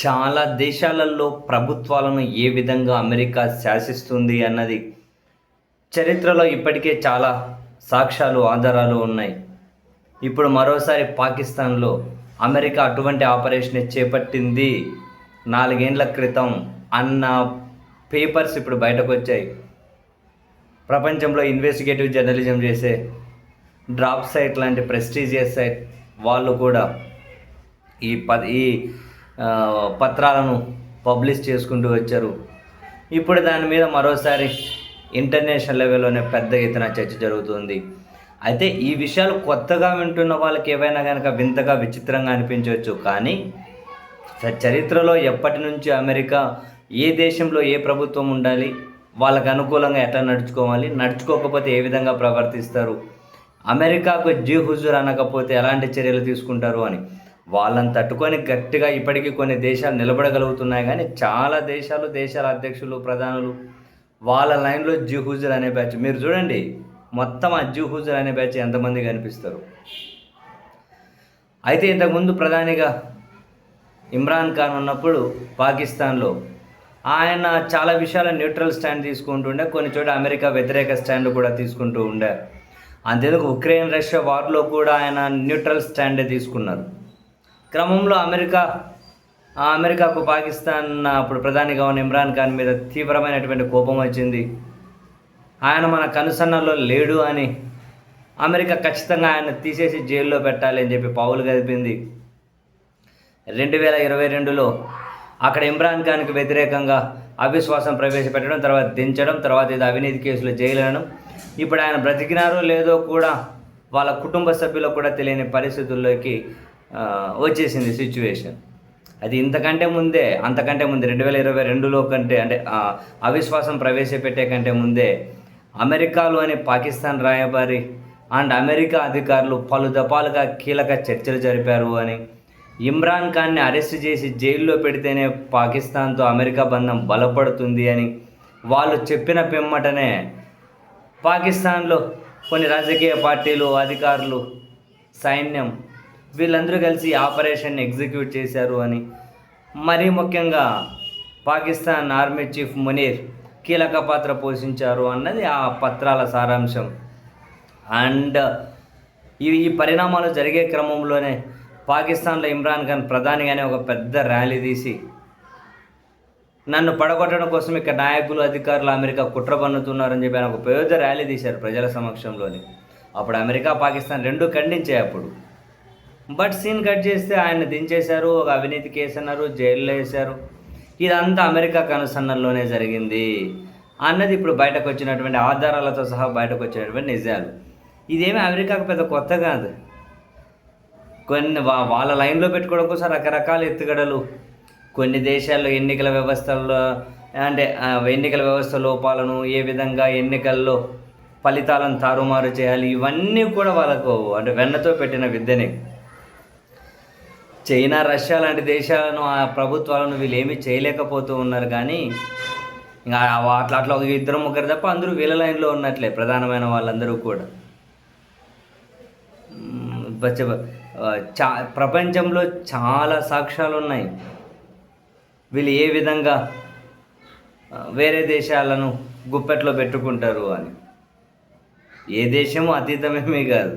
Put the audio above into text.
చాలా దేశాలలో ప్రభుత్వాలను ఏ విధంగా అమెరికా శాసిస్తుంది అన్నది చరిత్రలో ఇప్పటికే చాలా సాక్ష్యాలు, ఆధారాలు ఉన్నాయి. ఇప్పుడు మరోసారి పాకిస్తాన్‌లో అమెరికా అటువంటి ఆపరేషన్ చేపట్టింది 4 ఏండ్ల క్రితం అన్న పేపర్స్ ఇప్పుడు బయటకొచ్చాయి. ప్రపంచంలో ఇన్వెస్టిగేటివ్ జర్నలిజం చేసే డ్రాప్ సైట్ లాంటి ప్రెస్టీజియస్ సైట్ వాళ్ళు కూడా ఈ పత్రాలను పబ్లిష్ చేసుకుంటూ వచ్చారు. ఇప్పుడు దాని మీద మరోసారి ఇంటర్నేషనల్ లెవెల్లోనే పెద్ద ఎత్తున చర్చ జరుగుతుంది. అయితే ఈ విషయాలు కొత్తగా వింటున్న వాళ్ళకి ఏవైనా కనుక వింతగా, విచిత్రంగా అనిపించవచ్చు. కానీ చరిత్రలో ఎప్పటి నుంచి అమెరికా ఏ దేశంలో ఏ ప్రభుత్వం ఉండాలి, వాళ్ళకు అనుకూలంగా ఎట్లా నడుచుకోవాలి, నడుచుకోకపోతే ఏ విధంగా ప్రవర్తిస్తారు, అమెరికాకు జీ హుజూర్ అనకపోతే ఎలాంటి చర్యలు తీసుకుంటారు అని వాళ్ళని తట్టుకొని గట్టిగా ఇప్పటికీ కొన్ని దేశాలు నిలబడగలుగుతున్నాయి. కానీ చాలా దేశాల అధ్యక్షులు, ప్రధానులు వాళ్ళ లైన్లో జీ హుజూర్ అనే బ్యాచ్ మీరు చూడండి. మొత్తం ఆ జీ హుజూర్ అనే బ్యాచ్ ఎంతమంది కనిపిస్తారు. అయితే ఇంతకుముందు ప్రధానిగా ఇమ్రాన్ ఖాన్ ఉన్నప్పుడు పాకిస్తాన్లో ఆయన చాలా విషయాల న్యూట్రల్ స్టాండ్ తీసుకుంటుండే, కొన్ని చోట అమెరికా వ్యతిరేక స్టాండ్ కూడా తీసుకుంటూ ఉండే. అంతేందుకు ఉక్రెయిన్ రష్యా వార్లో కూడా ఆయన న్యూట్రల్ స్టాండే తీసుకున్నారు. క్రమంలో అమెరికాకు పాకిస్తాన్ అప్పుడు ప్రధానిగా ఉన్న ఇమ్రాన్ ఖాన్ మీద తీవ్రమైనటువంటి కోపం వచ్చింది. ఆయన మన కనుసన్నల్లో లేడు అని అమెరికా ఖచ్చితంగా ఆయన తీసేసి జైల్లో పెట్టాలి అని చెప్పి పావులు కదిపింది. 2022లో అక్కడ ఇమ్రాన్ ఖాన్కి వ్యతిరేకంగా అవిశ్వాసం ప్రవేశపెట్టడం, తర్వాత దించడం, తర్వాత ఇది అవినీతి కేసులో జైలు అనడం. ఇప్పుడు ఆయన బ్రతికినారో లేదో కూడా వాళ్ళ కుటుంబ సభ్యులకు కూడా తెలియని పరిస్థితుల్లోకి వచ్చేసింది సిచ్యువేషన్. అది అంతకంటే ముందే 2022లో కంటే అంటే అవిశ్వాసం ప్రవేశపెట్టే కంటే ముందే అమెరికాలోని పాకిస్తాన్ రాయబారి అండ్ అమెరికా అధికారులు పలు దఫాలుగా కీలక చర్చలు జరిపారు అని, ఇమ్రాన్ ఖాన్ని అరెస్ట్ చేసి జైల్లో పెడితేనే పాకిస్తాన్తో అమెరికా బంధం బలపడుతుంది అని వాళ్ళు చెప్పిన పిమ్మటనే పాకిస్తాన్లో కొన్ని రాజకీయ పార్టీలు, అధికారులు, సైన్యం వీళ్ళందరూ కలిసి ఆపరేషన్ ఎగ్జిక్యూట్ చేశారు అని, మరీ ముఖ్యంగా పాకిస్తాన్ ఆర్మీ చీఫ్ మునీర్ కీలక పాత్ర పోషించారు అన్నది ఆ పత్రాల సారాంశం. అండ్ ఈ పరిణామాలు జరిగే క్రమంలోనే పాకిస్తాన్లో ఇమ్రాన్ ఖాన్ ప్రధానిగానే ఒక పెద్ద ర్యాలీ తీసి నన్ను పడగొట్టడం కోసం ఇక్కడ నాయకులు, అధికారులు అమెరికా కుట్ర పన్నుతున్నారని చెప్పి ఆయన ఒక పెద్ద ర్యాలీ తీశారు ప్రజల సమక్షంలోని. అప్పుడు అమెరికా, పాకిస్తాన్ రెండు ఖండించాయి అప్పుడు. బట్ సీన్ కట్ చేస్తే ఆయన దించేశారు, ఒక అవినీతి కేసు అన్నారు, జైల్లో వేశారు. ఇదంతా అమెరికా కనుసన్నల్లోనే జరిగింది అన్నది ఇప్పుడు బయటకు వచ్చినటువంటి ఆధారాలతో సహా బయటకు వచ్చినటువంటి నిజాలు. ఇదేమీ అమెరికాకు పెద్ద కొత్త కాదు. కొన్ని వాళ్ళ లైన్లో పెట్టుకోవడం కోసం రకరకాల ఎత్తుగడలు, కొన్ని దేశాల్లో ఎన్నికల వ్యవస్థ లోపాలను, ఏ విధంగా ఎన్నికల్లో ఫలితాలను తారుమారు చేయాలి, ఇవన్నీ కూడా వాళ్ళకు వెన్నతో పెట్టిన విద్యనే. చైనా, రష్యా లాంటి దేశాలను, ఆ ప్రభుత్వాలను వీళ్ళు ఏమీ చేయలేకపోతూ ఉన్నారు. కానీ ఇంకా అట్లా ఒక 2-3 తప్ప అందరూ వీళ్ళ లైన్లో ఉన్నట్లే ప్రధానమైన వాళ్ళందరూ కూడా. ప్రపంచంలో చాలా సాక్ష్యాలు ఉన్నాయి వీళ్ళు ఏ విధంగా వేరే దేశాలను గుప్పెట్లో పెట్టుకుంటారు అని. ఏ దేశము అతీతమేమీ కాదు.